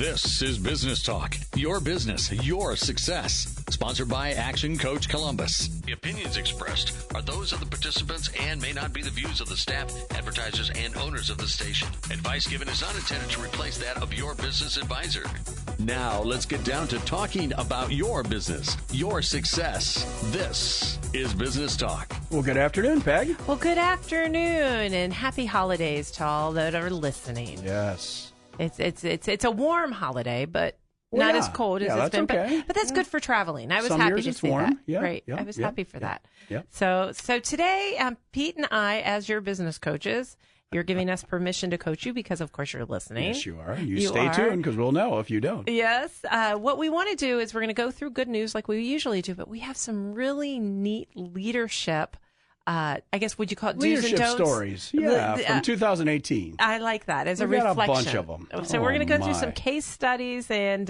This is Business Talk, your business, your success. Sponsored by Action Coach Columbus. The opinions expressed are those of the participants and may not be the views of the staff, advertisers, and owners of the station. Advice given is not intended to replace that of your business advisor. Now, let's get down to talking about your business, your success. This is Business Talk. Well, good afternoon, Peg. Well, good afternoon, and happy holidays to all that are listening. Yes. It's a warm holiday, but not as cold as it's been. Okay. But that's good for traveling. I was Some happy years to it's see warm. that. Yeah, Right. yeah, I was yeah, happy for that. yeah. So today, Pete and I, as your business coaches, you're giving us permission to coach you because, of course, you're listening. Yes, you are. You stay tuned because we'll know if you don't. Yes. What we want to do is we're going to go through good news like we usually do, but we have some really neat leadership. I guess, would you call it do's and Leadership don'ts? stories. Yeah, from 2018. I like that as a We've got reflection. a bunch of them. So we're going to go through some case studies and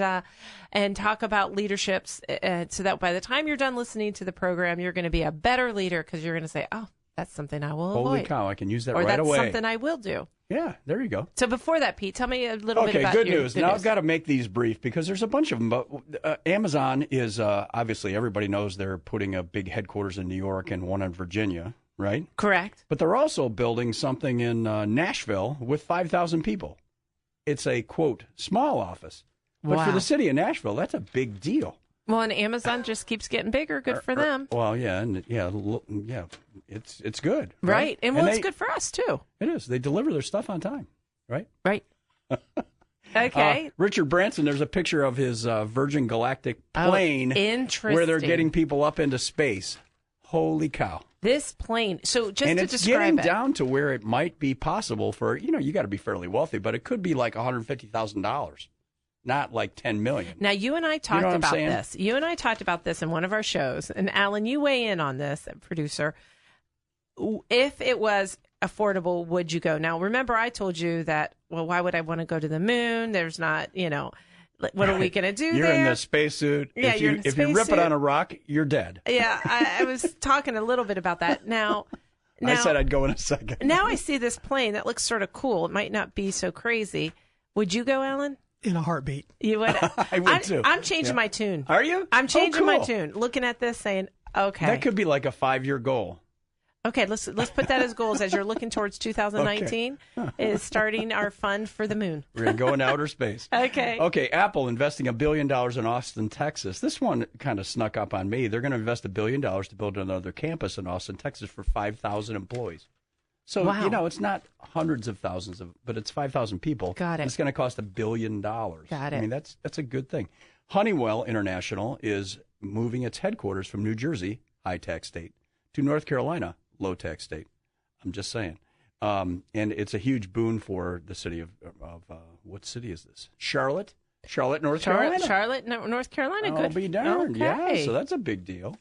talk about leaderships, so that by the time you're done listening to the program, you're going to be a better leader because you're going to say, "Oh, that's something I will avoid." Holy cow! I can use that or right away. Or that's something I will do. Yeah, there you go. So before that, Pete, tell me a little bit about good your news. good Now news. I've got to make these brief because there's a bunch of them. But Amazon is obviously everybody knows they're putting a big headquarters in New York and one in Virginia. Right? Correct. But they're also building something in Nashville with 5,000 people. It's a, quote, small office. But for the city of Nashville, that's a big deal. Well, and Amazon just keeps getting bigger. Good for them. Well, yeah, it's good. Right. And it's good for us, too. It is. They deliver their stuff on time, right? Right. Okay. Richard Branson, there's a picture of his Virgin Galactic plane where they're getting people up into space. Holy cow. This plane, so just and to it's describe getting down to where it might be possible for, you got to be fairly wealthy, but it could be like $150,000, not like $10 million. Now, you and I talked about this. You and I talked about this in one of our shows. And Alan, you weigh in on this, producer. If it was affordable, would you go? Now, remember, I told you that, well, why would I want to go to the moon? There's not, what are we going to do You're there? in the spacesuit. Yeah, if you rip it on a rock, you're dead. Yeah, I was talking a little bit about that. Now, I said I'd go in a second. Now I see this plane that looks sort of cool. It might not be so crazy. Would you go, Alan? In a heartbeat. You would? I would too. I'm changing my tune. Are you? I'm changing my cool. tune. Looking at this saying, okay. That could be like a 5-year goal. Okay, let's put that as goals as you're looking towards 2019 is starting our fund for the moon. We're going to go into outer space. Okay, Apple investing $1 billion in Austin, Texas. This one kind of snuck up on me. They're going to invest $1 billion to build another campus in Austin, Texas for 5,000 employees. So, it's not hundreds of thousands, but it's 5,000 people. Got it. It's going to cost $1 billion. Got it. I mean, that's a good thing. Honeywell International is moving its headquarters from New Jersey, high-tax state, to North Carolina, low-tax state. I'm just saying. And it's a huge boon for the city of what city is this? Charlotte, North Carolina. Charlotte, North Carolina. I'll Good. be darned. Okay. Yeah, so that's a big deal.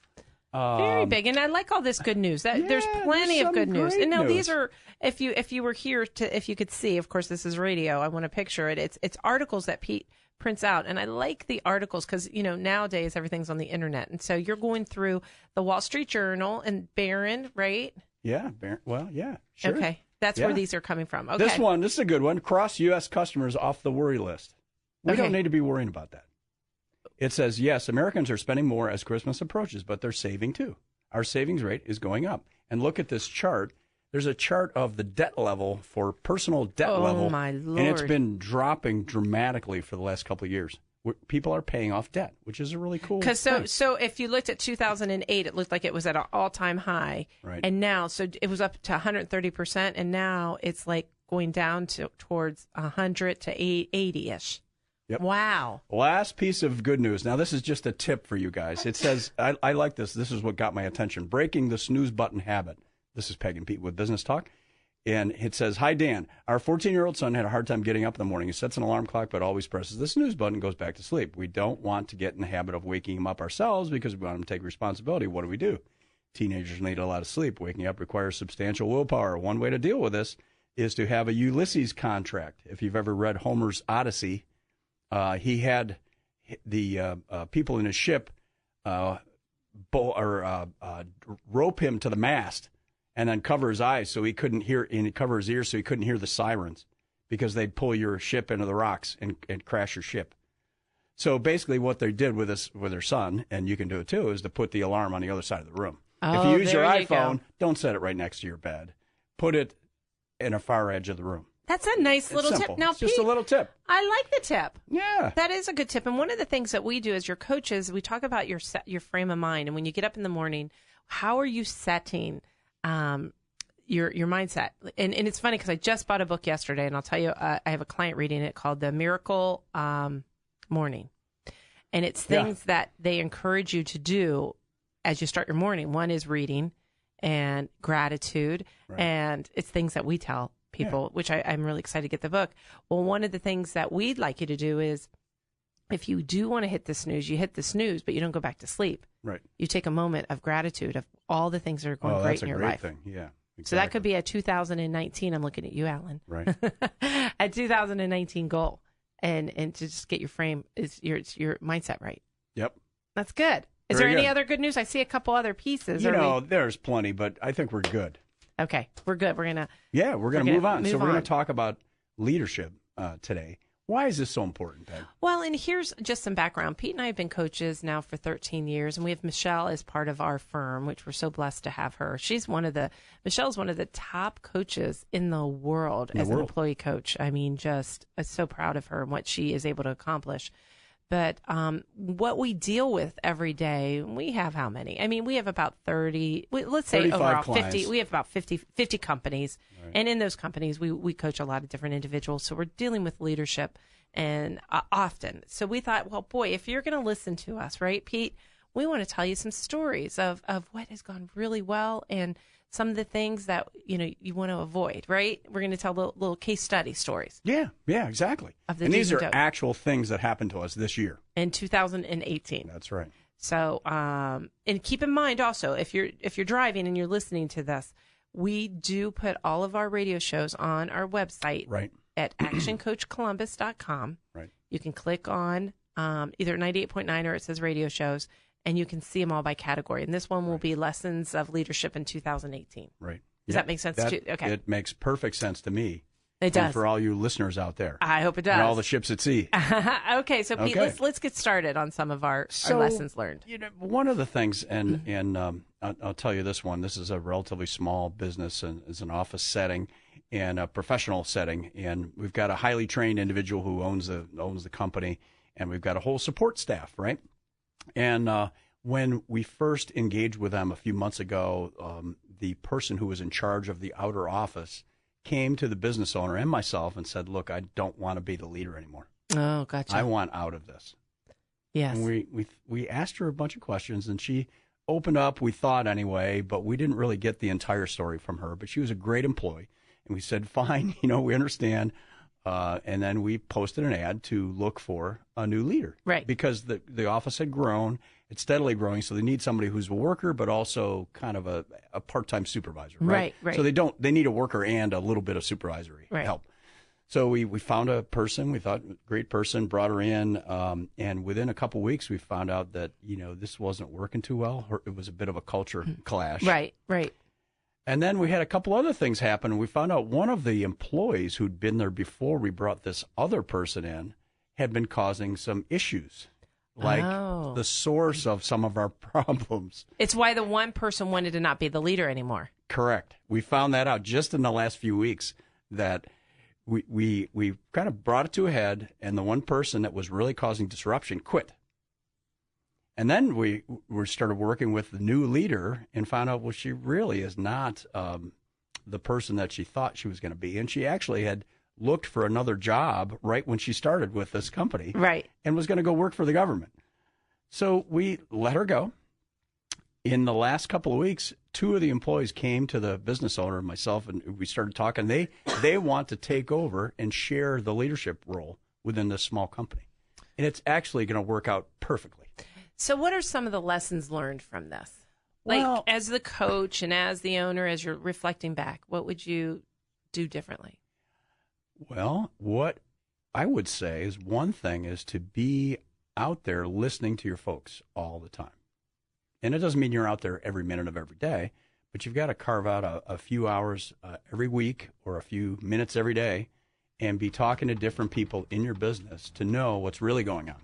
Very big, and I like all this good news. There's plenty of good news. And now these are, if you were here if you could see, of course this is radio. I want to picture it. It's articles that Pete prints out, and I like the articles because nowadays everything's on the internet, and so you're going through the Wall Street Journal and Barron, right? Yeah, Barron. Well, yeah, sure. Okay, that's where these are coming from. Okay, this is a good one. Cross U.S. customers off the worry list. We don't need to be worrying about that. It says, yes, Americans are spending more as Christmas approaches, but they're saving too. Our savings rate is going up. And look at this chart. There's a chart of the debt level for personal debt level. Oh, my Lord. And it's been dropping dramatically for the last couple of years. People are paying off debt, which is a really cool thing. So if you looked at 2008, it looked like it was at an all-time high. Right. And now, so it was up to 130%, and now it's like going down towards 100 to 80-ish. Yep. Wow. Last piece of good news. Now, this is just a tip for you guys. It says, I like this. This is what got my attention. Breaking the snooze button habit. This is Peg and Pete with Business Talk. And it says, hi, Dan. Our 14-year-old son had a hard time getting up in the morning. He sets an alarm clock, but always presses the snooze button and goes back to sleep. We don't want to get in the habit of waking him up ourselves because we want him to take responsibility. What do? Teenagers need a lot of sleep. Waking up requires substantial willpower. One way to deal with this is to have a Ulysses contract. If you've ever read Homer's Odyssey, he had the people in his ship rope him to the mast and then cover his eyes so he couldn't hear, and cover his ears so he couldn't hear the sirens because they'd pull your ship into the rocks and crash your ship. So basically what they did with their son, and you can do it too, is to put the alarm on the other side of the room. If you use your iPhone, don't set it right next to your bed. Put it in a far edge of the room. That's a nice little tip. Now, it's just a little tip. I like the tip. Yeah. That is a good tip. And one of the things that we do as your coaches, we talk about your frame of mind. And when you get up in the morning, how are you setting your mindset? And it's funny because I just bought a book yesterday, and I'll tell you, I have a client reading it called The Miracle Morning. And it's things that they encourage you to do as you start your morning. One is reading and gratitude. Right. And it's things that we tell people, which I'm really excited to get the book. Well, one of the things that we'd like you to do is, if you do want to hit the snooze, you hit the snooze, but you don't go back to sleep. Right. You take a moment of gratitude of all the things that are going great in your life. That's a great thing. Yeah. Exactly. So that could be a 2019. I'm looking at you, Alan. Right. A 2019 goal, and to just get your frame is your mindset right. Yep. That's good. Is there any other good news? I see a couple other pieces. There's plenty, but I think we're good. Okay, we're good. We're gonna move on. So we're gonna talk about leadership today. Why is this so important, Peg? Well, and here's just some background. Pete and I have been coaches now for 13 years, and we have Michelle as part of our firm, which we're so blessed to have her. Michelle's one of the top coaches in the world as an employee coach. I mean, just so proud of her and what she is able to accomplish. But what we deal with every day, we have how many? I mean, we have about 30, let's say overall clients. 50. We have about 50 companies. Right. And in those companies, we coach a lot of different individuals. So we're dealing with leadership and often. So we thought, well, boy, if you're going to listen to us, right, Pete, we want to tell you some stories of what has gone really well and some of the things that you want to avoid, right? We're going to tell little case study stories. Yeah, exactly. And these are actual things that happened to us this year. In 2018. That's right. So, and keep in mind also, if you're driving and you're listening to this, we do put all of our radio shows on our website at actioncoachcolumbus.com. Right. You can click on either 98.9 or it says radio shows, and you can see them all by category. And this one will be Lessons of Leadership in 2018. Right. Does that make sense to you? Okay. It makes perfect sense to me. It does. And for all you listeners out there. I hope it does. And all the ships at sea. Okay, so Pete, let's get started on some of our lessons learned. One of the things, and I'll tell you this one. This is a relatively small business, and it's an office setting and a professional setting. And we've got a highly trained individual who owns the company, and we've got a whole support staff, right? And when we first engaged with them a few months ago, the person who was in charge of the outer office came to the business owner and myself and said, look, I don't want to be the leader anymore. Oh, gotcha. I want out of this. Yes. And we asked her a bunch of questions, and she opened up, we thought anyway, but we didn't really get the entire story from her. But she was a great employee. And we said, fine, we understand. And then we posted an ad to look for a new leader. Right. Because the office had grown. It's steadily growing, so they need somebody who's a worker, but also kind of a part-time supervisor. Right. So they need a worker and a little bit of supervisory help. So we found a person, we thought, great person, brought her in, and within a couple weeks we found out that, this wasn't working too well. It was a bit of a culture clash. Right. And then we had a couple other things happen. We found out one of the employees who'd been there before we brought this other person in had been causing some issues, like the source of some of our problems. It's why the one person wanted to not be the leader anymore. Correct. We found that out just in the last few weeks, that we kind of brought it to a head, and the one person that was really causing disruption quit. And then we started working with the new leader and found out, well, she really is not the person that she thought she was going to be. And she actually had looked for another job right when she started with this company. Right. And was going to go work for the government. So we let her go. In the last couple of weeks, two of the employees came to the business owner and myself, and we started talking. They want to take over and share the leadership role within this small company. And it's actually going to work out perfectly. So what are some of the lessons learned from this? Like, as the coach and as the owner, as you're reflecting back, what would you do differently? Well, what I would say is one thing is to be out there listening to your folks all the time. And it doesn't mean you're out there every minute of every day, but you've got to carve out a few hours every week or a few minutes every day and be talking to different people in your business to know what's really going on.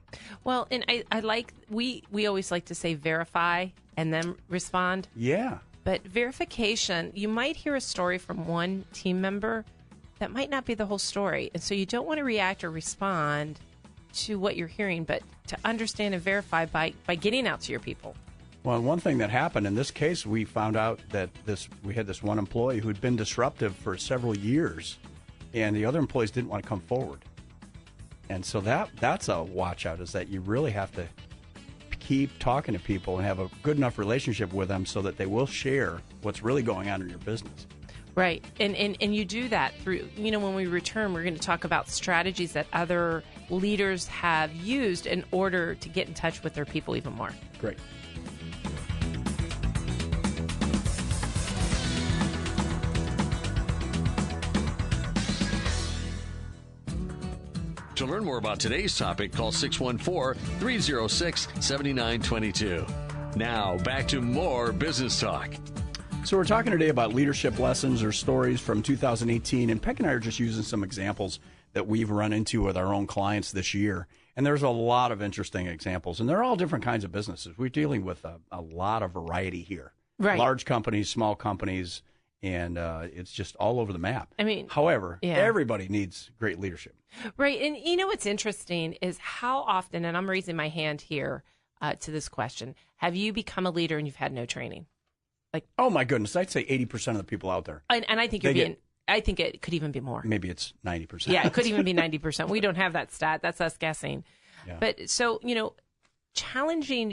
Well, and I like, we always like to say verify and then respond. Yeah. But verification, you might hear a story from one team member that might not be the whole story. And so you don't want to react or respond to what you're hearing, but to understand and verify by getting out to your people. Well, one thing that happened in this case, we found out that we had this one employee who'd been disruptive for several years, and the other employees didn't want to come forward. And so that's a watch out, is that you really have to keep talking to people and have a good enough relationship with them so that they will share what's really going on in your business. Right. And you do that through, when we return, we're going to talk about strategies that other leaders have used in order to get in touch with their people even more. Great. To learn more about today's topic, call 614-306-7922. Now, back to more Business Talk. So we're talking today about leadership lessons or stories from 2018, and Peg and I are just using some examples that we've run into with our own clients this year. And there's a lot of interesting examples, and they're all different kinds of businesses. We're dealing with a lot of variety here. Right. Large companies, small companies, and it's just all over the map. I mean, however, everybody needs great leadership. Right. And what's interesting is how often, and I'm raising my hand here to this question, have you become a leader and you've had no training? Like, oh my goodness, I'd say 80% of the people out there. And I think I think it could even be more. Maybe it's 90%. Yeah, it could even be 90%. We don't have that stat. That's us guessing. Yeah. But so, challenging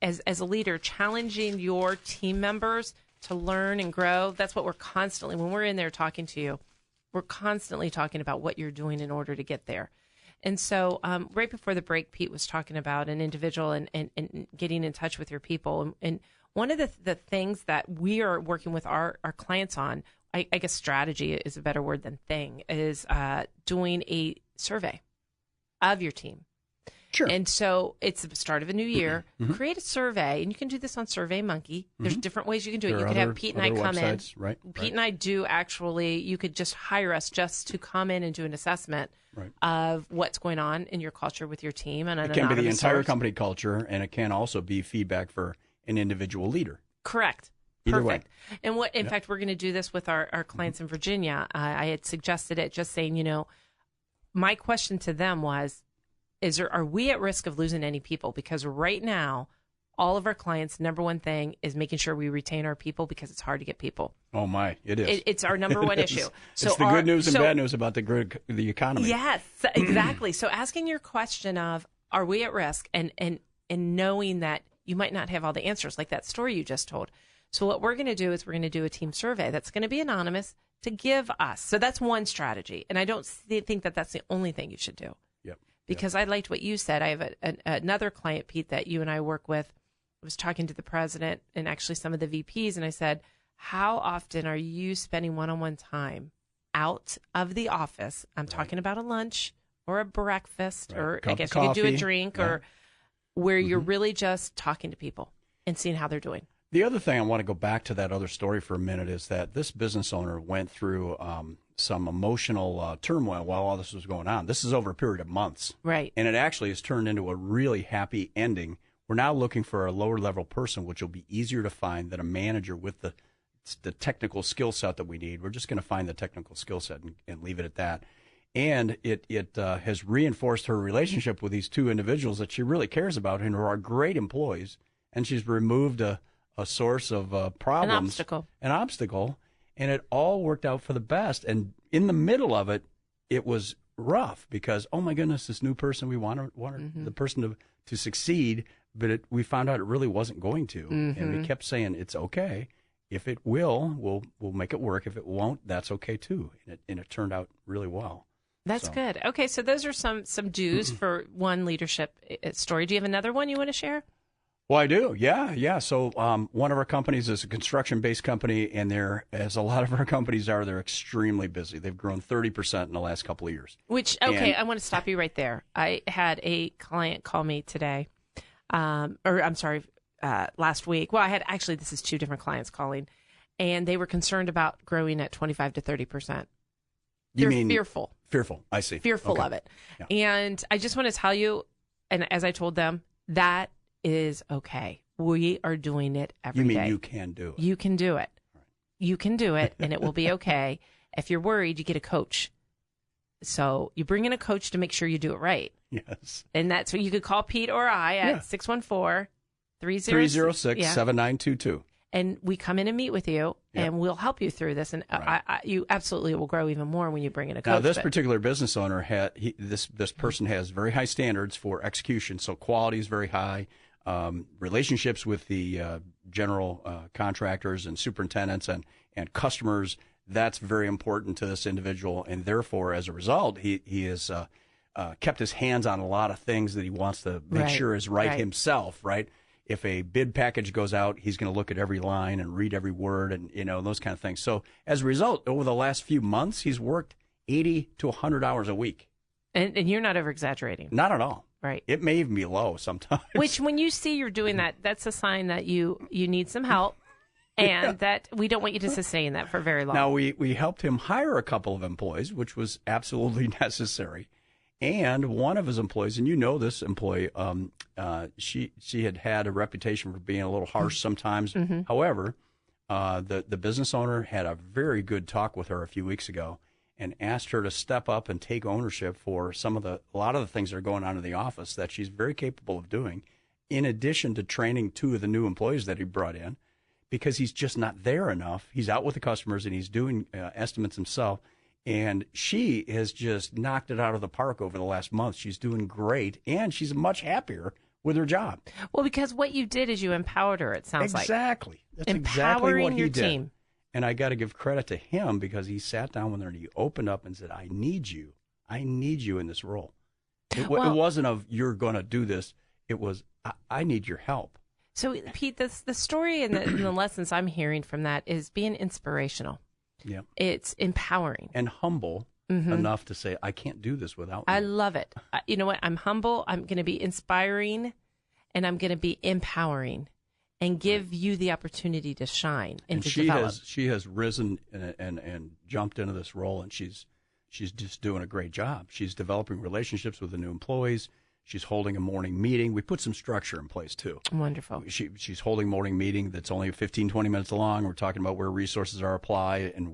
as a leader, challenging your team members to learn and grow. That's what we're constantly, when we're in there talking to you, we're constantly talking about what you're doing in order to get there. And so right before the break, Pete was talking about an individual and getting in touch with your people. And one of the things that we are working with our clients on, I guess strategy is a better word than thing, is doing a survey of your team. Sure. And so it's the start of a new year. Mm-hmm. Create a survey, and you can do this on SurveyMonkey. There's different ways you can do it. You could have Pete and I come in. Right, Pete and I do actually, you could just hire us just to come in and do an assessment of what's going on in your culture with your team. And it can be the entire company culture, and it can also be feedback for an individual leader. Correct. Either Perfect. Way. And in fact, we're going to do this with our clients in Virginia. I had suggested it, just saying, my question to them was, are we at risk of losing any people? Because right now, all of our clients' number one thing is making sure we retain our people, because it's hard to get people. Oh my, it is. It's our number one issue. So it's the good news and bad news about the economy. Yes, exactly. So asking your question of, are we at risk, and knowing that you might not have all the answers, like that story you just told. So what we're going to do is we're going to do a team survey that's going to be anonymous to give us. So that's one strategy. And I don't think that that's the only thing you should do. Yep. Because I liked what you said. I have another client, Pete, that you and I work with. I was talking to the president and actually some of the VPs, and I said, how often are you spending one-on-one time out of the office? I'm talking about a lunch or a breakfast, or I guess you could do a drink, or where you're really just talking to people and seeing how they're doing. The other thing I want to go back to that other story for a minute is that this business owner went through some emotional turmoil while all this was going on. This is over a period of months. Right. And it actually has turned into a really happy ending. We're now looking for a lower level person, which will be easier to find than a manager with the technical skill set that we need. We're just going to find the technical skill set and leave it at that. And it has reinforced her relationship with these two individuals that she really cares about and who are great employees. And she's removed a source of problems. An obstacle. And it all worked out for the best. And in the middle of it, it was rough because, oh my goodness, this new person, we wanted the person to succeed, but we found out it really wasn't going to. And we kept saying, it's okay. If it will, we'll make it work. If it won't, that's okay too. And it turned out really well. That's good. Okay, so those are some do's for one leadership story. Do you have another one you want to share? Well, I do. Yeah. So one of our companies is a construction-based company, and as a lot of our companies are, they're extremely busy. They've grown 30% in the last couple of years. I want to stop you right there. I had a client call me today, last week. Well, this is two different clients calling, and they were concerned about growing at 25 to 30%. They're fearful. Fearful. I see. Fearful of it. Yeah. And I just want to tell you, and as I told them, that is okay. We are doing it every day. You mean you can do it? You can do it. Right. You can do it, and it will be okay. If you're worried, you get a coach. So you bring in a coach to make sure you do it right. Yes. And that's what you could call Pete or I at 614-306-7922. And we come in and meet with you, and we'll help you through this. And you absolutely will grow even more when you bring in a coach. Now, this particular business owner, this person has very high standards for execution, so quality is very high. Relationships with the general contractors and superintendents and customers, that's very important to this individual. And therefore, as a result, he has kept his hands on a lot of things that he wants to make sure is right himself, right? If a bid package goes out, he's going to look at every line and read every word and, those kind of things. So as a result, over the last few months, he's worked 80 to 100 hours a week. And you're not over-exaggerating. Not at all. Right. It may even be low sometimes. Which, when you see you're doing that, that's a sign that you need some help and that we don't want you to sustain that for very long. Now, we helped him hire a couple of employees, which was absolutely necessary. And one of his employees, and this employee, she had a reputation for being a little harsh sometimes. Mm-hmm. However, the business owner had a very good talk with her a few weeks ago and asked her to step up and take ownership for a lot of the things that are going on in the office that she's very capable of doing, in addition to training 2 of the new employees that he brought in, because he's just not there enough. He's out with the customers and he's doing estimates himself. And she has just knocked it out of the park over the last month. She's doing great, and she's much happier with her job. Well, because what you did is you empowered her, it sounds exactly. That's Empowering exactly what he your did. Team. And I got to give credit to him because he sat down with her and he opened up and said, I need you. I need you in this role. It wasn't of, you're going to do this. It was, I need your help. So, Pete, the story and the lessons I'm hearing from that is being inspirational. Yeah, it's empowering and humble enough to say, I can't do this without you. I love it. You know what? I'm humble. I'm going to be inspiring, and I'm going to be empowering, and give you the opportunity to shine and to develop. She has risen and jumped into this role, and she's just doing a great job. She's developing relationships with the new employees. She's holding a morning meeting. We put some structure in place, too. Wonderful. She's holding a morning meeting that's only 15, 20 minutes long. We're talking about where resources are applied and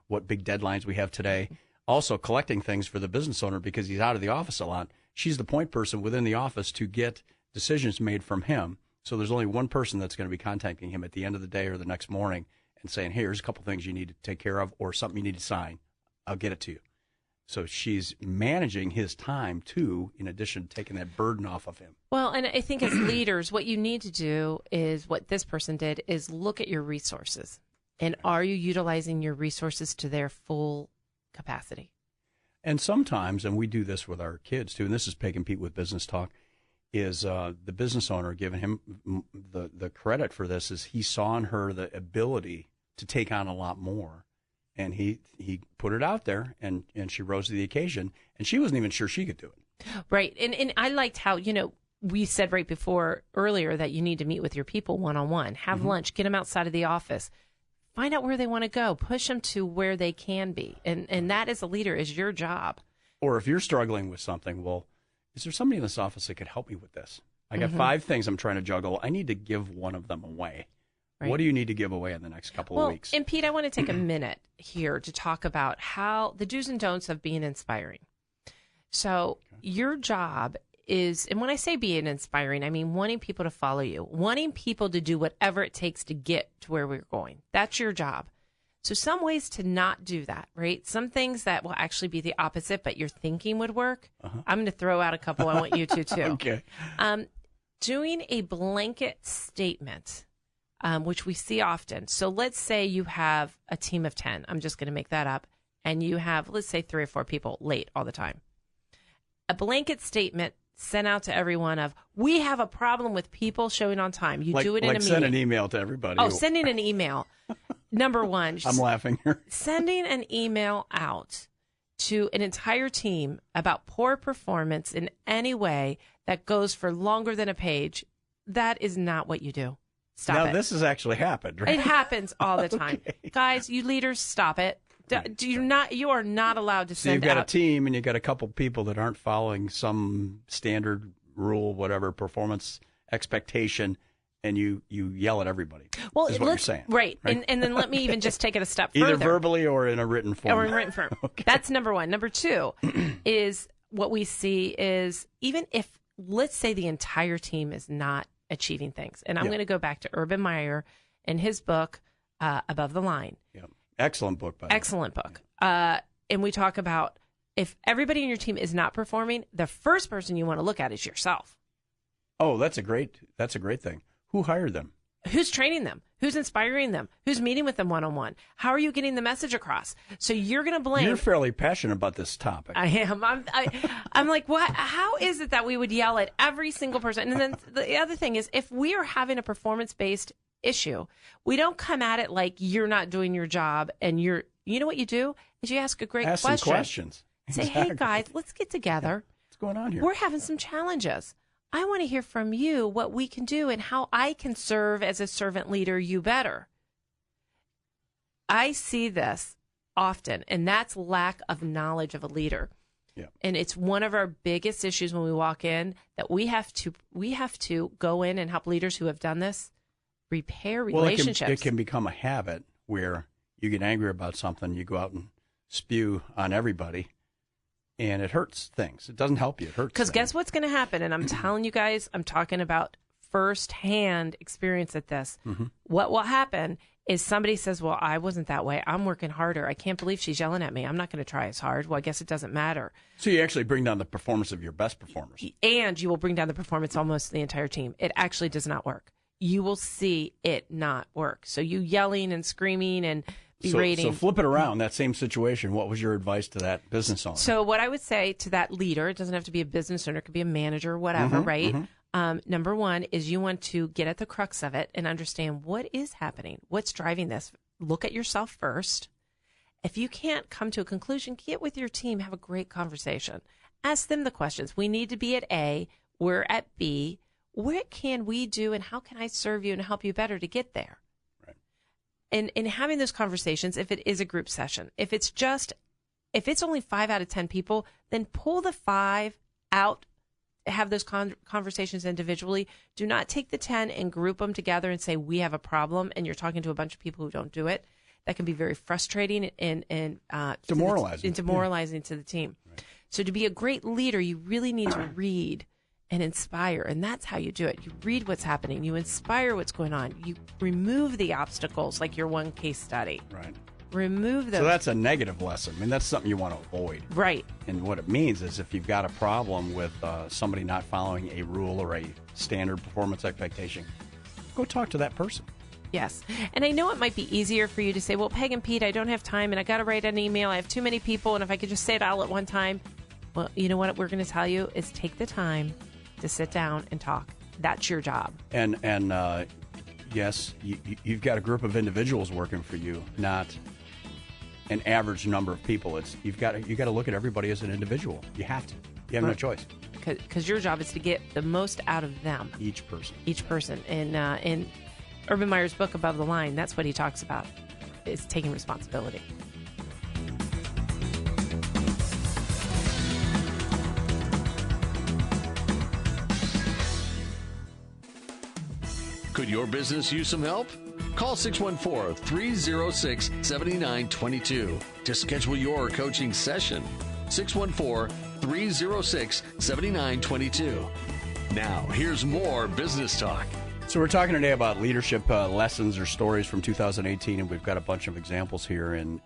what big deadlines we have today. Also collecting things for the business owner because he's out of the office a lot. She's the point person within the office to get decisions made from him. So there's only one person that's going to be contacting him at the end of the day or the next morning and saying, hey, here's a couple things you need to take care of or something you need to sign. I'll get it to you. So she's managing his time, too, in addition to taking that burden off of him. Well, and I think as leaders, what you need to do is what this person did is look at your resources. And are you utilizing your resources to their full capacity? And sometimes, and we do this with our kids, too, and this is Peg and Pete with Business Talk, is the business owner giving him the credit for this is he saw in her the ability to take on a lot more. And he put it out there, and she rose to the occasion, and she wasn't even sure she could do it. Right. And I liked how, we said right before earlier that you need to meet with your people one-on-one, have lunch, get them outside of the office, find out where they want to go, push them to where they can be. And that as a leader is your job. Or if you're struggling with something, well, is there somebody in this office that could help me with this? I got 5 things I'm trying to juggle. I need to give one of them away. Right. What do you need to give away in the next couple of weeks? And Pete, I want to take a minute here to talk about how the do's and don'ts of being inspiring. So your job is, and when I say being inspiring, I mean wanting people to follow you, wanting people to do whatever it takes to get to where we're going. That's your job. So some ways to not do that, right? Some things that will actually be the opposite, but your thinking would work. I'm going to throw out a couple. I want you to, too. Okay. Doing a blanket statement. Which we see often. So let's say you have a team of 10. I'm just going to make that up. And you have, let's say, 3 or 4 people late all the time. A blanket statement sent out to everyone of, we have a problem with people showing on time. You do it in a meeting. Send an email to everybody. Oh, sending an email. Number one. I'm laughing here. Sending an email out to an entire team about poor performance in any way that goes for longer than a page. That is not what you do. Stop it. Now, this has actually happened, right? It happens all the time. Okay. Guys, you leaders, stop it. You are not allowed to send So you've got out. a team, and you've got a couple people that aren't following some standard rule, whatever performance expectation, and you yell at everybody. Well, is what you're saying, right? And then let me even just take it a step further. Either verbally or in a written form. Or in written form. Okay. That's number one. Number two is what we see is even if, let's say, the entire team is not achieving things, and I'm going to go back to Urban Meyer and his book Above the Line. Yeah, excellent book. Excellent book. And we talk about if everybody in your team is not performing, the first person you want to look at is yourself. Oh, that's a great thing. Who hired them? Who's training them? Who's inspiring them? Who's meeting with them one-on-one? How are you getting the message across? So you're going to blame. You're fairly passionate about this topic. I am. I'm like, what? How is it that we would yell at every single person? And then the other thing is, if we are having a performance-based issue, we don't come at it like you're not doing your job, and you know what you do is you ask a great question. Ask some questions. Say, Exactly. hey guys, let's get together. What's going on here? We're having some challenges. I want to hear from you what we can do and how I can serve as a servant leader you better. I see this often, and that's lack of knowledge of a leader. Yeah. And it's one of our biggest issues when we walk in, that we have to go in and help leaders who have done this repair relationships. Well, it can become a habit where you get angry about something, you go out and spew on everybody, and it hurts things. It doesn't help you. It hurts. Because guess what's going to happen? And I'm telling you guys, I'm talking about firsthand experience at this. Mm-hmm. What will happen is somebody says, well, I wasn't that way. I'm working harder. I can't believe she's yelling at me. I'm not going to try as hard. Well, I guess it doesn't matter. So you actually bring down the performance of your best performers. And you will bring down the performance almost the entire team. It actually does not work. You will see it not work. So you yelling and screaming and berating. So flip it around, that same situation. What was your advice to that business owner? So what I would say to that leader, it doesn't have to be a business owner, it could be a manager, whatever, right? Mm-hmm. Number one is you want to get at the crux of it and understand what is happening. What's driving this? Look at yourself first. If you can't come to a conclusion, get with your team, have a great conversation. Ask them the questions. We need to be at A, we're at B. What can we do and how can I serve you and help you better to get there? And in having those conversations, if it is a group session, if it's only 5 out of 10 people, then pull the 5 out, have those conversations individually. Do not take the 10 and group them together and say, we have a problem, and you're talking to a bunch of people who don't do it. That can be very frustrating and demoralizing. Demoralizing to the team. Right. So to be a great leader, you really need to read and inspire. And that's how you do it. You read what's happening. You inspire what's going on. You remove the obstacles, like your one case study. Right. Remove those. So that's a negative lesson. I mean, that's something you want to avoid. Right. And what it means is if you've got a problem with somebody not following a rule or a standard performance expectation, go talk to that person. Yes. And I know it might be easier for you to say, well, Peg and Pete, I don't have time and I got to write an email. I have too many people. And if I could just say it all at one time. Well, you know what we're going to tell you is take the time to sit down and talk. That's your job. And yes, you've got a group of individuals working for you, not an average number of people. You've got to look at everybody as an individual. You have to. You have no choice. Because your job is to get the most out of them. Each person. And in Urban Meyer's book, Above the Line, that's what he talks about, is taking responsibility. Could your business use some help? Call 614-306-7922 to schedule your coaching session. 614-306-7922. Now, here's more business talk. So we're talking today about leadership lessons or stories from 2018, and we've got a bunch of examples here. And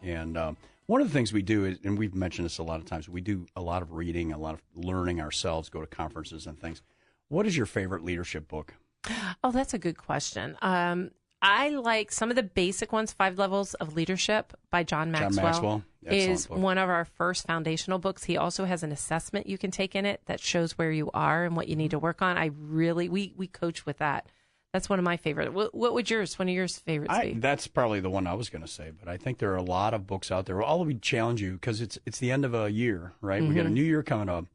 one of the things we do is, and we've mentioned this a lot of times, we do a lot of reading, a lot of learning ourselves, go to conferences and things. What is your favorite leadership book? Oh, that's a good question. I like some of the basic ones. 5 Levels of Leadership by John Maxwell. Is book. One of our first foundational books. He also has an assessment you can take in it that shows where you are and what you need to work on. We coach with that. That's one of my favorite. What would one of yours favorites be? That's probably the one I was going to say, but I think there are a lot of books out there. All we challenge you, because it's the end of a year, right? Mm-hmm. We got a new year coming up.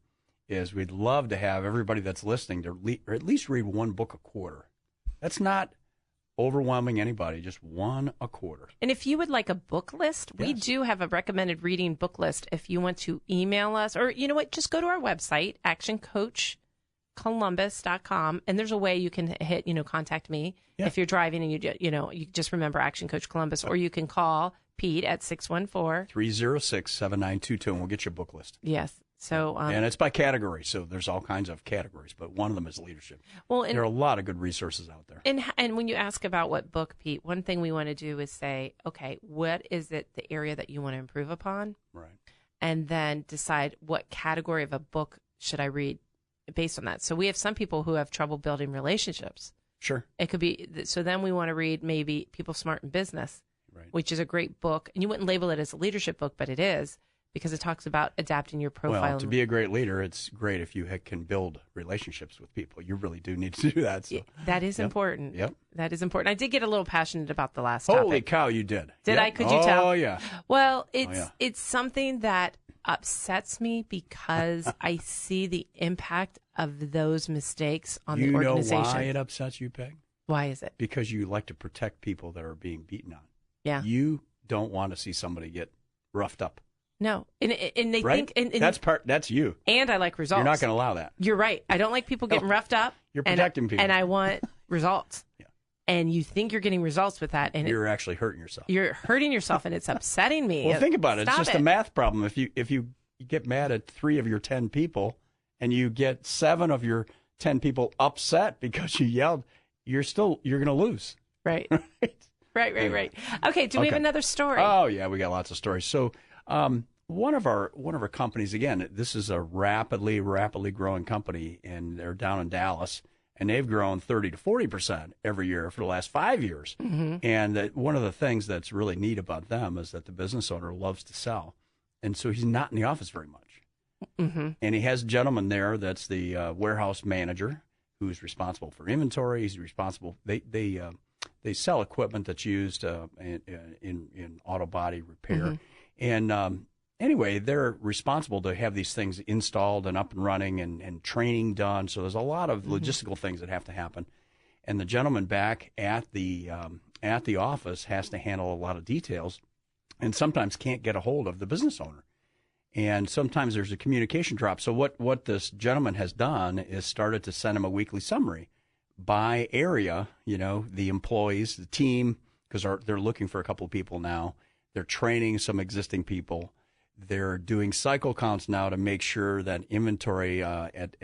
Is we'd love to have everybody that's listening to at least read one book a quarter. That's not overwhelming anybody, just $1 a quarter. And if you would like a book list, we Yes. do have a recommended reading book list. If you want to email us, or you know what, just go to our website, actioncoachcolumbus.com, and there's a way you can hit, contact me if you're driving and you just remember Action Coach Columbus, or you can call Pete at 614-306-7922, and we'll get you a book list. Yes. So, and it's by category, so there's all kinds of categories, but one of them is leadership. Well, there are a lot of good resources out there. And when you ask about what book, Pete, one thing we want to do is say, okay, what is it, the area that you want to improve upon? Right. And then decide what category of a book should I read based on that. So we have some people who have trouble building relationships. Sure. It could be, so then we want to read maybe People Smart in Business, which is a great book. And you wouldn't label it as a leadership book, but it is, because it talks about adapting your profile. Well, to be a great leader, it's great if you can build relationships with people. You really do need to do that. So. That is important. Yep. That is important. I did get a little passionate about the last Holy topic. cow, you did. Did I? Could you tell? Oh, yeah. Well, it's something that upsets me because I see the impact of those mistakes on the organization. You know why it upsets you, Peg? Why is it? Because you like to protect people that are being beaten on. Yeah. You don't want to see somebody get roughed up. No, and they right? think that's you. And I like results. You're not going to allow that. You're right. I don't like people getting roughed up. You're protecting people, and I want results. Yeah. And you think you're getting results with that, and you're actually hurting yourself. You're hurting yourself, and it's upsetting me. Well, think about it. It's just a math problem. If you get mad at 3 of your 10 people, and you get 7 of your 10 people upset because you yelled, you're going to lose. Right. Right. Okay. Do we have another story? Oh yeah, we got lots of stories. So. One of our companies, again, this is a rapidly growing company, and they're down in Dallas, and they've grown 30 to 40% every year for the last 5 years. Mm-hmm. And one of the things that's really neat about them is that the business owner loves to sell, and so he's not in the office very much. Mm-hmm. And he has a gentleman there that's the warehouse manager who's responsible for inventory. He's responsible. They sell equipment that's used in auto body repair, and anyway, they're responsible to have these things installed and up and running and training done. So there's a lot of logistical things that have to happen. And the gentleman back at the office has to handle a lot of details, and sometimes can't get a hold of the business owner. And sometimes there's a communication drop. So what this gentleman has done is started to send him a weekly summary by area, the employees, the team, because they're looking for a couple of people now. They're training some existing people. They're doing cycle counts now to make sure that inventory,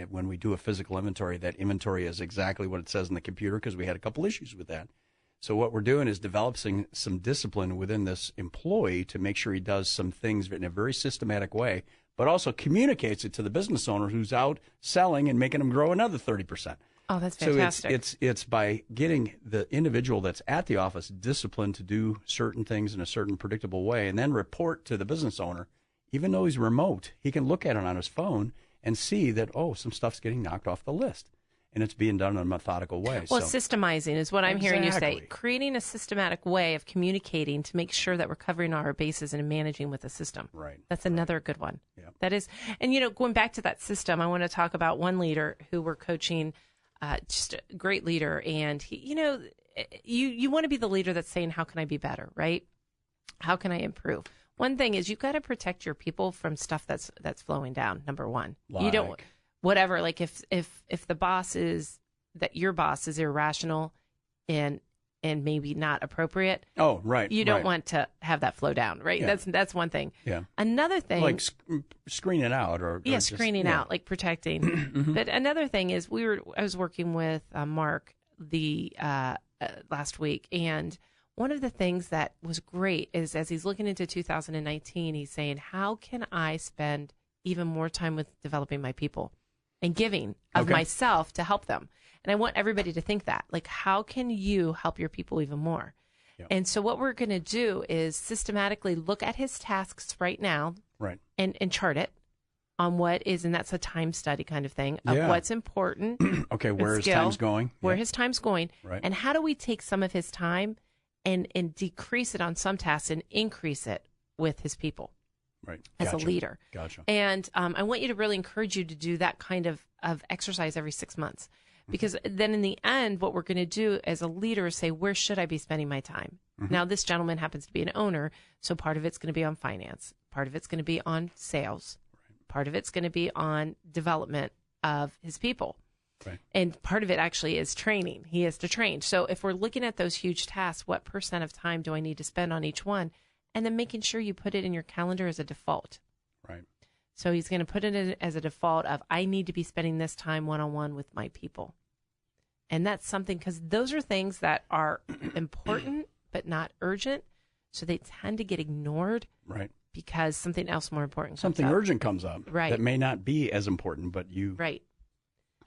when we do a physical inventory, that inventory is exactly what it says in the computer, because we had a couple issues with that. So what we're doing is developing some discipline within this employee to make sure he does some things in a very systematic way, but also communicates it to the business owner who's out selling and making them grow another 30%. Oh, that's fantastic. So it's by getting the individual that's at the office disciplined to do certain things in a certain predictable way, and then report to the business owner. Even though he's remote, he can look at it on his phone and see that, some stuff's getting knocked off the list. And it's being done in a methodical way. Well, systemizing is what I'm hearing you say. Creating a systematic way of communicating to make sure that we're covering our bases and managing with the system. Right. That's another good one. Yeah. That is. And, going back to that system, I want to talk about one leader who we're coaching, just a great leader. And, he, you want to be the leader that's saying, how can I be better, right? How can I improve? One thing is you've got to protect your people from stuff that's flowing down. Number one, you don't whatever. Like if the boss is that your boss is irrational and maybe not appropriate. Oh, right. You don't want to have that flow down, right? Yeah. That's one thing. Yeah. Another thing, like screening out or screening out, like protecting. Mm-hmm. But another thing is I was working with Mark last week, and one of the things that was great is as he's looking into 2019, he's saying, how can I spend even more time with developing my people and giving of myself to help them? And I want everybody to think that, like, how can you help your people even more? Yeah. And so what we're going to do is systematically look at his tasks right now, right, and chart it on what is, and that's a time study kind of thing of what's important. Okay, where his time's going. Where his time's going. Right. And how do we take some of his time and decrease it on some tasks and increase it with his people, right? As a leader. Gotcha. And I want you to really encourage you to do that kind of exercise every 6 months, Because then in the end, what we're going to do as a leader is say, where should I be spending my time? Now, this gentleman happens to be an owner, so part of it's going to be on finance. Part of it's going to be on sales. Part of it's going to be on development of his people. Right. And part of it actually is training. He has to train. So if we're looking at those huge tasks, what % of time do I need to spend on each one? And then making sure you put it in your calendar as a default. Right. So he's going to put it in as a default of, I need to be spending this time one-on-one with my people. And that's something, because those are things that are important but not urgent. So they tend to get ignored. Right. Because something else more important comes Something up. urgent comes up. Right. That may not be as important, but you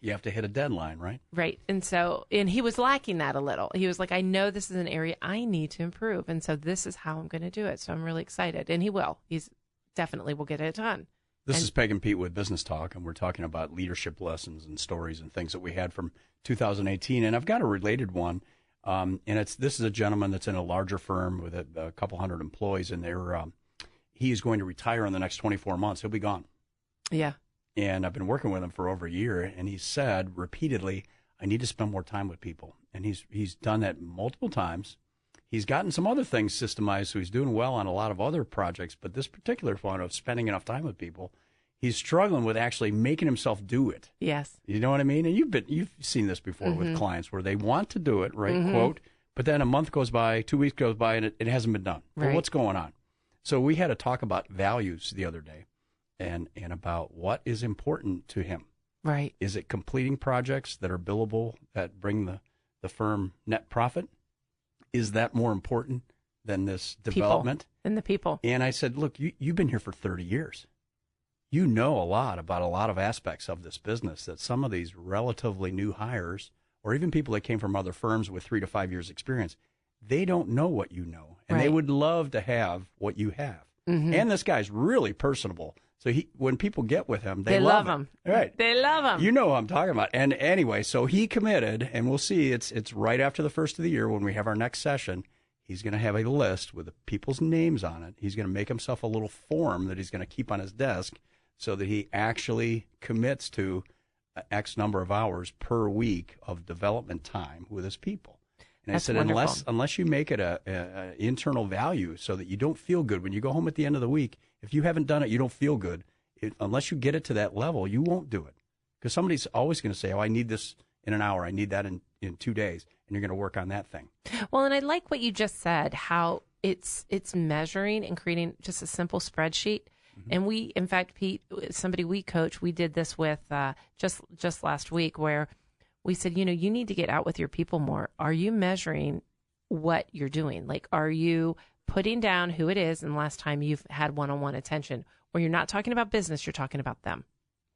have to hit a deadline, right? Right. And he was lacking that a little. He was like, I know this is an area I need to improve. And so this is how I'm going to do it. So I'm really excited. And he will. He's definitely will get it done. This is Peg and Pete with Business Talk, and we're talking about leadership lessons and stories and things that we had from 2018. And I've got a related one. And this is a gentleman that's in a larger firm with a couple hundred employees, and he is going to retire in the next 24 months. He'll be gone. Yeah. And I've been working with him for over a year, and he said repeatedly, I need to spend more time with people. And he's done that multiple times. He's gotten some other things systemized, so he's doing well on a lot of other projects. But this particular one of spending enough time with people, he's struggling with actually making himself do it. Yes. You know what I mean? And you've seen this before with clients where they want to do it, right? Quote, but then a month goes by, 2 weeks goes by, and it hasn't been done. Right. Well, what's going on? So we had a talk about values the other day and about what is important to him. Right. Is it completing projects that are billable, that bring the firm net profit? Is that more important than this development? Than the people. And I said, look, you've been here for 30 years. You know a lot about a lot of aspects of this business that some of these relatively new hires, or even people that came from other firms with 3 to 5 years experience, they don't know what you know. And they would love to have what you have. And this guy's really personable. So when people get with him, they love him. Right. They love him. You know what I'm talking about. And anyway, so he committed, and we'll see. It's right after the first of the year when we have our next session. He's going to have a list with the people's names on it. He's going to make himself a little form that he's going to keep on his desk so that he actually commits to X number of hours per week of development time with his people. And That's I said, wonderful. unless you make it a internal value so that you don't feel good when you go home at the end of the week, if you haven't done it, you don't feel good. Unless you get it to that level, you won't do it. Because somebody's always going to say, oh, I need this in an hour. I need that in 2 days. And you're going to work on that thing. Well, and I like what you just said, how it's measuring and creating just a simple spreadsheet. And we, in fact, Pete, somebody we coach, we did this with just last week where we said, you need to get out with your people more. Are you measuring what you're doing? Like, are you putting down who it is and the last time you've had one-on-one attention? Or you're not talking about business, you're talking about them.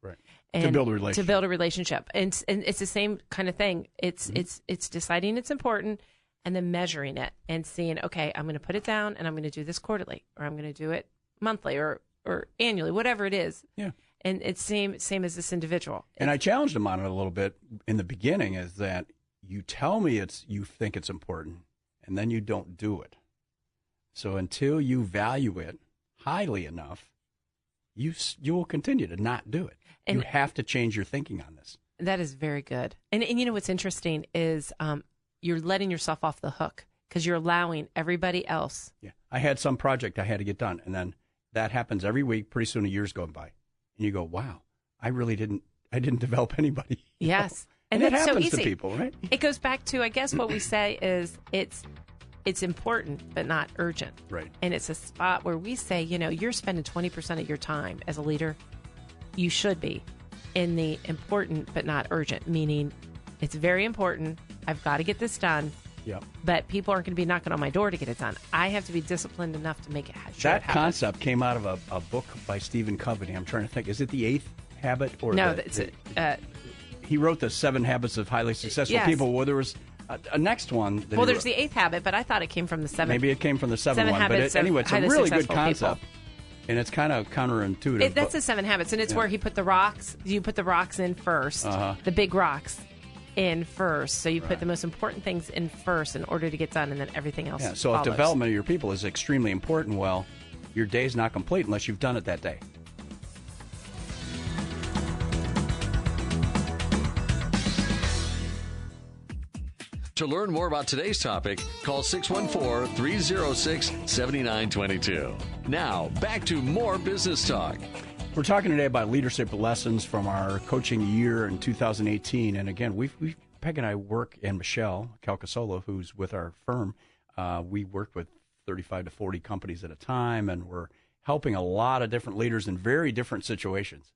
Right. And to build a relationship. To build a relationship. And it's the same kind of thing. It's deciding it's important and then measuring it and seeing, okay, I'm going to put it down and I'm going to do this quarterly, or I'm going to do it monthly or annually, whatever it is. Yeah. And it's same as this individual. And I challenged him on it a little bit in the beginning, is that you tell me you think it's important, and then you don't do it. So until you value it highly enough, you will continue to not do it. And you have to change your thinking on this. That is very good. And you know what's interesting is you're letting yourself off the hook because you're allowing everybody else. Yeah. I had some project I had to get done, and then that happens every week. Pretty soon a year's going by. And you go, wow, I didn't develop anybody. Yes. And that's it happens so easy to people, right? It goes back to, I guess, what we say is it's important, but not urgent. Right. And it's a spot where we say, you're spending 20% of your time as a leader. You should be in the important, but not urgent, meaning it's very important. I've got to get this done. Yep. But people aren't going to be knocking on my door to get it done. I have to be disciplined enough to make it happen. That concept came out of a book by Stephen Covey. I'm trying to think. Is it The Eighth Habit? Or no, he wrote the 7 Habits of Highly Successful People. Well, there was a next one. Well, there's The Eighth Habit, but I thought it came from the 7th. Maybe it came from the 7th one. But anyway, it's a really good concept. People. And it's kind of counterintuitive. That's the 7 Habits, and it's where he put the rocks. You put the rocks in first, the big rocks in first. So you put the most important things in first in order to get done, and then everything else So follows. if development of your people is extremely important, well, your day's not complete unless you've done it that day. To learn more about today's topic, call 614-306-7922. Now, back to more Business Talk. We're talking today about leadership lessons from our coaching year in 2018. And again, Peg and I work, and Michelle Calcasola, who's with our firm, we work with 35 to 40 companies at a time, and we're helping a lot of different leaders in very different situations.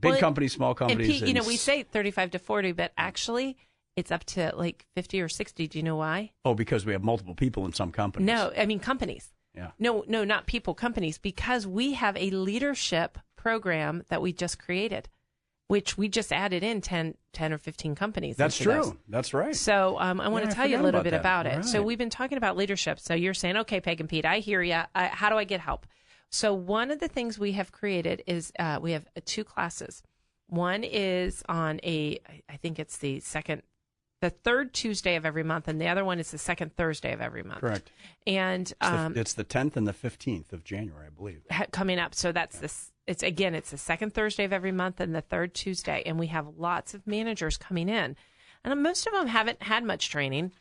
Big companies, small companies. And Pete, we say 35 to 40, but actually it's up to like 50 or 60. Do you know why? Oh, because we have multiple people in some companies. No, I mean companies. Yeah. No, not people, companies, because we have a leadership program that we just created, which we just added in 10 or 15 companies. That's true. Those. That's right. So I want to tell you a little bit about it. Right. So we've been talking about leadership. So you're saying, okay, Peg and Pete, I hear you. How do I get help? So one of the things we have created is we have 2 classes. One is on I think it's the third Tuesday of every month, and the other one is the second Thursday of every month. Correct. And it's the 10th and the 15th of January, I believe. Coming up. So that's this. It's the second Thursday of every month and the third Tuesday, and we have lots of managers coming in, and most of them haven't had much training.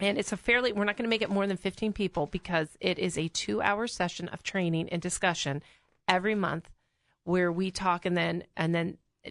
And it's we're not going to make it more than 15 people because it is a 2-hour session of training and discussion every month where we talk, and then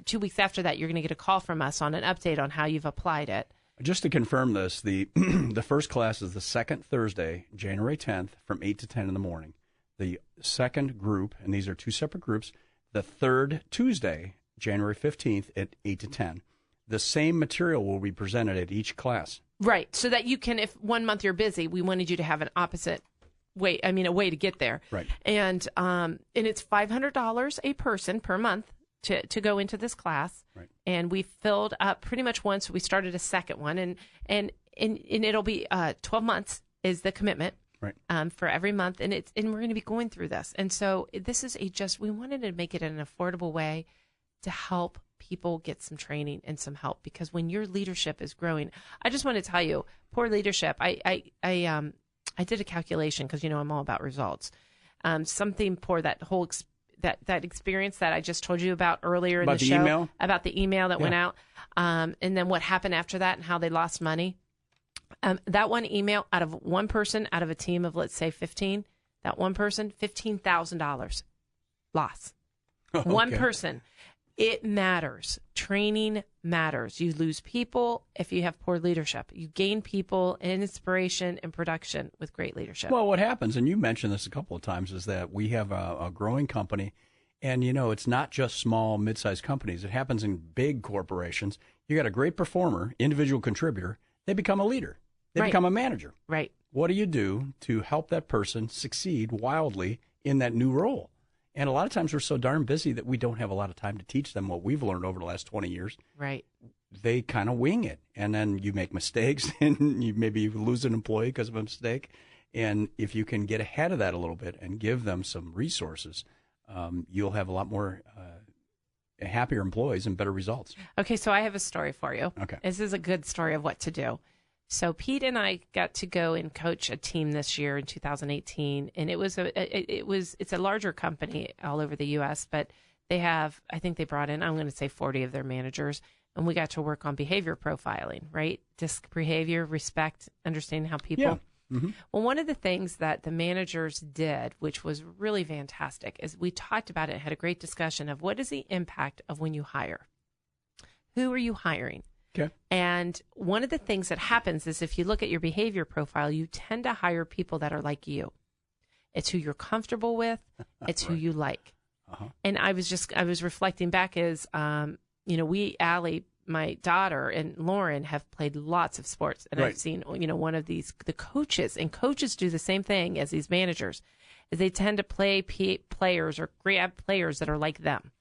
2 weeks after that, you're going to get a call from us on an update on how you've applied it. Just to confirm this, the the first class is the second Thursday, January 10th, from 8 to 10 in the morning. The second group, and these are 2 separate groups, the third Tuesday, January 15th at 8 to 10. The same material will be presented at each class. Right, so that you can, if one month you're busy, we wanted you to have an opposite way, a way to get there. Right. And it's $500 a person per month to go into this class. Right. And we filled up pretty much once. We started a second one, and it'll be 12 months is the commitment. Right. For every month, and we're going to be going through this. And so this is we wanted to make it an affordable way to help people get some training and some help, because when your leadership is growing, I just want to tell you, poor leadership. I did a calculation because I'm all about results. Something poor, that whole that experience that I just told you about earlier in the show, email? About the email that went out, and then what happened after that and how they lost money. That one email, out of one person out of a team of, let's say, 15, that one person, $15,000 loss. Okay. One person. It matters. Training matters. You lose people if you have poor leadership. You gain people and inspiration and production with great leadership. Well, what happens, and you mentioned this a couple of times, is that we have a growing company, and, it's not just small, mid-sized companies. It happens in big corporations. You got a great performer, individual contributor. They become a leader. They become a manager. Right. What do you do to help that person succeed wildly in that new role? And a lot of times we're so darn busy that we don't have a lot of time to teach them what we've learned over the last 20 years. Right. They kind of wing it. And then you make mistakes, and you lose an employee because of a mistake. And if you can get ahead of that a little bit and give them some resources, you'll have a lot more happier employees and better results. Okay, so I have a story for you. Okay. This is a good story of what to do. So Pete and I got to go and coach a team this year in 2018, and it's a larger company all over the U.S., but I think they brought in, I'm going to say 40 of their managers, and we got to work on behavior profiling, right? DISC behavior, respect, understanding how people. Yeah. Mm-hmm. Well, one of the things that the managers did, which was really fantastic, is we talked about it and had a great discussion of what is the impact of when you hire. Who are you hiring? Okay. And one of the things that happens is if you look at your behavior profile, you tend to hire people that are like you. It's who you're comfortable with. It's who you like. Uh-huh. And I was reflecting back as, Allie, my daughter, and Lauren have played lots of sports. And right. I've seen, one of the coaches, and coaches do the same thing as these managers, is they tend to play players or grab players that are like them.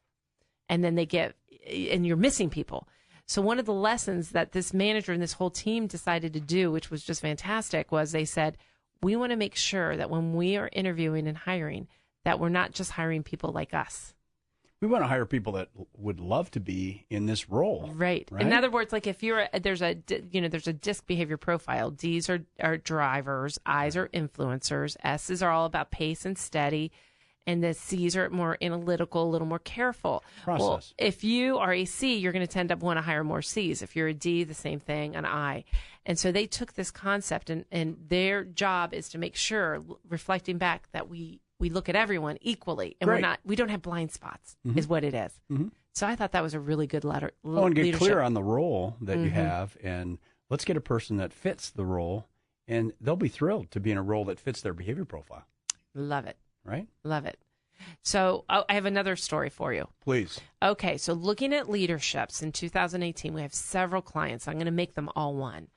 And then and you're missing people. So one of the lessons that this manager and this whole team decided to do, which was just fantastic, was they said, we want to make sure that when we are interviewing and hiring, that we're not just hiring people like us. We want to hire people that would love to be in this role. Right. In other words, like if there's a DISC behavior profile. D's are drivers, I's are influencers, S's are all about pace and steady, and the C's are more analytical, a little more careful. Process. Well, if you are a C, you're going to tend to want to hire more C's. If you're a D, the same thing, an I. And so they took this concept, and their job is to make sure, reflecting back, that we look at everyone equally, and we don't have blind spots, is what it is. Mm-hmm. So I thought that was a really good letter. And get clear on the role that you have, and let's get a person that fits the role, and they'll be thrilled to be in a role that fits their behavior profile. Love it. Right? Love it. So I have another story for you. Please. Okay, so looking at leaderships in 2018, we have several clients. I'm going to make them all one.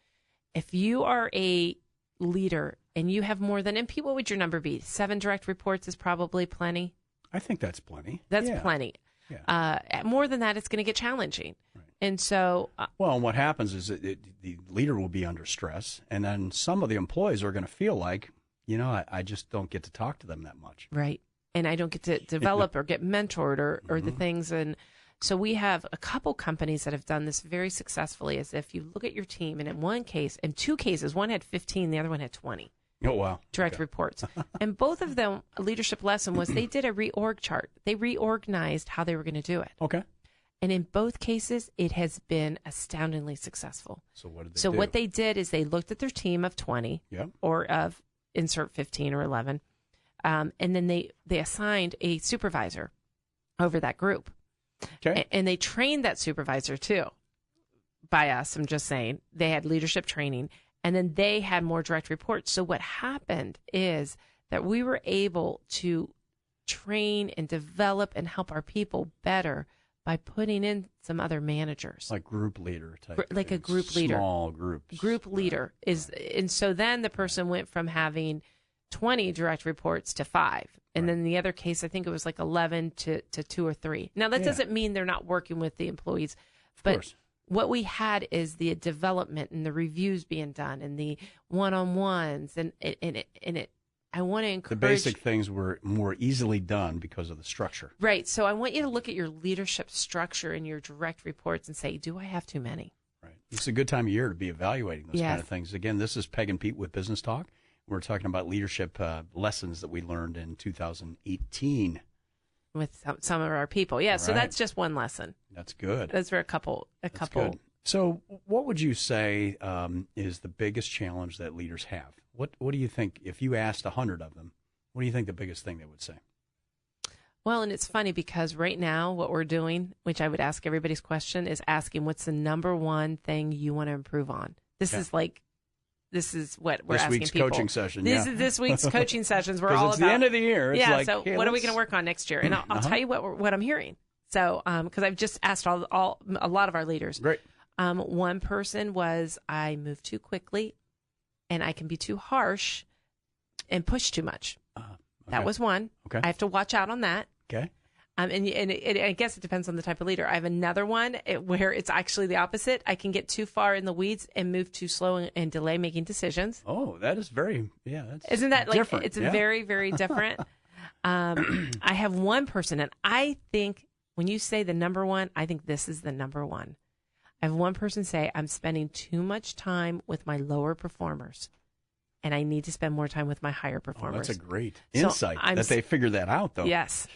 If you are a leader and you have more than, and Pete, what would your number be? 7 direct reports is probably plenty. I think that's plenty. That's plenty. Yeah. More than that, it's going to get challenging. Right. And so... well, and what happens is that the leader will be under stress, and then some of the employees are going to feel like, I just don't get to talk to them that much. Right. And I don't get to develop or get mentored or the things. And so we have a couple companies that have done this very successfully, as if you look at your team, and in 2 cases, one had 15, the other one had 20. Oh, wow. Direct reports. And both of them, a leadership lesson was they did a reorg chart. They reorganized how they were going to do it. Okay. And in both cases, it has been astoundingly successful. So what did they do? What they did is they looked at their team of 20 or of insert 15 or 11, and then they assigned a supervisor over that group. Okay. And they trained that supervisor too by us. I'm just saying they had leadership training, and then they had more direct reports. So what happened is that we were able to train and develop and help our people better by putting in some other managers. Like group leader type. Like a group leader. Small groups. Group leader is, and so then the person went from having 20 direct reports to 5. And then the other case, I think it was like 11 to 2 or 3. Now, that doesn't mean they're not working with the employees, but what we had is the development and the reviews being done and the one-on-ones, and I want to encourage... The basic things were more easily done because of the structure. Right. So I want you to look at your leadership structure and your direct reports and say, do I have too many? Right. It's a good time of year to be evaluating those kind of things. Again, this is Peg and Pete with Business Talk. We're talking about leadership lessons that we learned in 2018. With some of our people. Yeah, so that's just one lesson. That's good. Those were a couple. Good. So what would you say is the biggest challenge that leaders have? What do you think, if you asked 100 of them, what do you think the biggest thing they would say? Well, and it's funny because right now what we're doing, which I would ask everybody's question, is asking what's the number one thing you want to improve on. This is what we're asking people. This week's coaching session. This week's coaching sessions. We're all about. It's the end of the year. It's like, so what are we going to work on next year? And I'll tell you what I'm hearing. So, because I've just asked a lot of our leaders. Great. One person was, I move too quickly, and I can be too harsh, and push too much. Okay. That was one. Okay. I have to watch out on that. Okay. And I guess it depends on the type of leader. I have another one where it's actually the opposite. I can get too far in the weeds and move too slow and delay making decisions. Oh, that is very, that's Isn't that different. It's very, very different. I have one person, and I think when you say the number one, I think this is the number one. I have one person say, I'm spending too much time with my lower performers, and I need to spend more time with my higher performers. That's a great insight that they figured that out, though. Yes.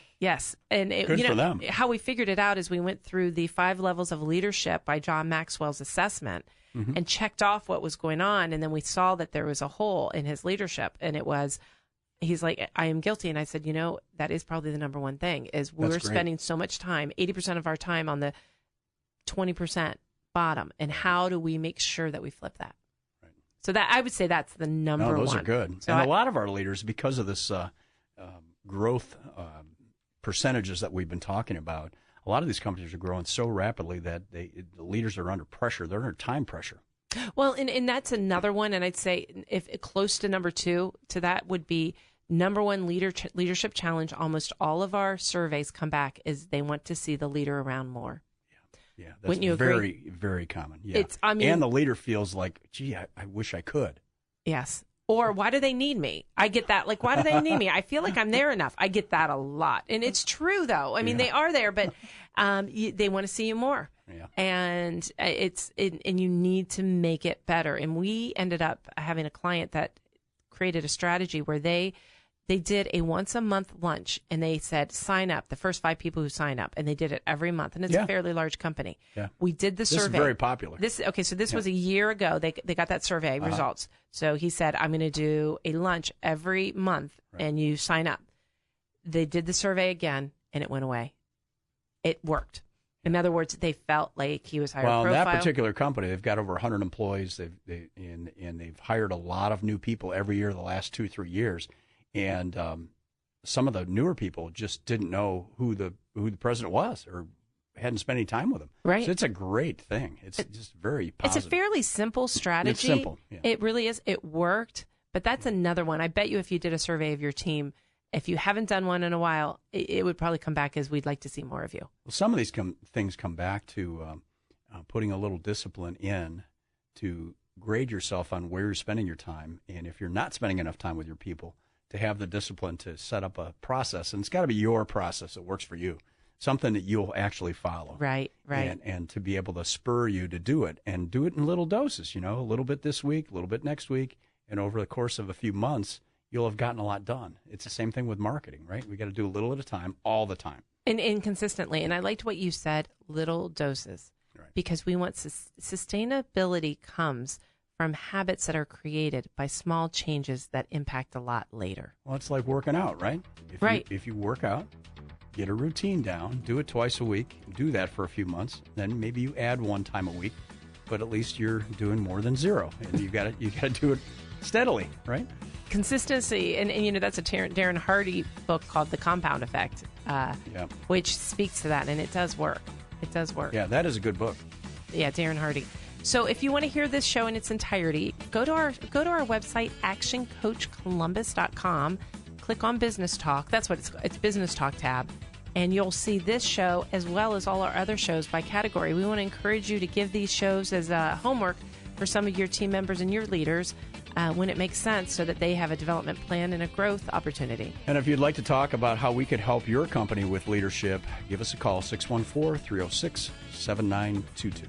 And good for them. How we figured it out is we went through the 5 levels of leadership by John Maxwell's assessment and checked off what was going on. And then we saw that there was a hole in his leadership. And it was, he's like, I am guilty. And I said, that is probably the number one thing is we're spending so much time, 80% of our time on the 20% bottom. And how do we make sure that we flip that? Right. So that I would say that's the number one. Those are good. So and a lot of our leaders, because of this growth percentages that we've been talking about, a lot of these companies are growing so rapidly that the leaders are under pressure. They're under time pressure. Well, and that's another one. And I'd say if close to number 2 to that would be number one leadership challenge. Almost all of our surveys come back is they want to see the leader around more. Yeah, that's very, very common. Yeah, and the leader feels like, gee, I wish I could. Yes. Or why do they need me? I get that. Like, why do they need me? I feel like I'm there enough. I get that a lot. And it's true, though. I mean, they are there, but they want to see you more. Yeah. And and you need to make it better. And we ended up having a client that created a strategy where they They did a once-a-month lunch, and they said, sign up, the first 5 people who sign up. And they did it every month, and it's a fairly large company. Yeah. We did the survey. This is very popular. So this was a year ago. They got that survey results. So he said, I'm going to do a lunch every month, and you sign up. They did the survey again, and it went away. It worked. In other words, they felt like he was higher profile. Well, that particular company, they've got over 100 employees. They've hired a lot of new people every year the last 2-3 years. And some of the newer people just didn't know who the president was or hadn't spent any time with him. Right. So it's a great thing. It's just very positive. It's a fairly simple strategy. It's simple. Yeah. It really is. It worked. But that's another one. I bet you if you did a survey of your team, if you haven't done one in a while, it would probably come back as we'd like to see more of you. Well, some of these things come back to putting a little discipline in to grade yourself on where you're spending your time. And if you're not spending enough time with your people, to have the discipline to set up a process. And it's got to be your process that works for you, something that you'll actually follow. Right. And to be able to spur you to do it and do it in little doses, a little bit this week, a little bit next week. And over the course of a few months, you'll have gotten a lot done. It's the same thing with marketing, right? We got to do a little at a time, all the time. And consistently. And I liked what you said, little doses. Right. Because we want sustainability comes from habits that are created by small changes that impact a lot later. Well, it's like working out, right? If you work out, get a routine down, do it twice a week, do that for a few months, then maybe you add 1 time a week, but at least you're doing more than 0, and you got to do it steadily, right? Consistency, and that's a Darren Hardy book called The Compound Effect, which speaks to that, and it does work. It does work. Yeah, that is a good book. Yeah, Darren Hardy. So if you want to hear this show in its entirety, go to our website, actioncoachcolumbus.com. Click on Business Talk. That's what it's Business Talk tab. And you'll see this show as well as all our other shows by category. We want to encourage you to give these shows as homework for some of your team members and your leaders when it makes sense so that they have a development plan and a growth opportunity. And if you'd like to talk about how we could help your company with leadership, give us a call, 614-306-7922.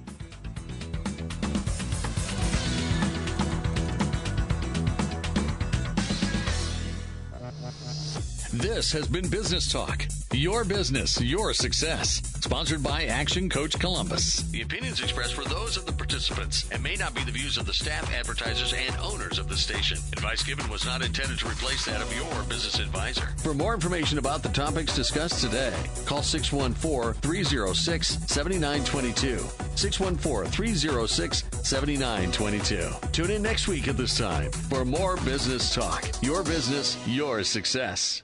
This has been Business Talk. Your business, your success. Sponsored by Action Coach Columbus. The opinions expressed were those of the participants and may not be the views of the staff, advertisers, and owners of the station. Advice given was not intended to replace that of your business advisor. For more information about the topics discussed today, call 614-306-7922. 614-306-7922. Tune in next week at this time for more Business Talk. Your business, your success.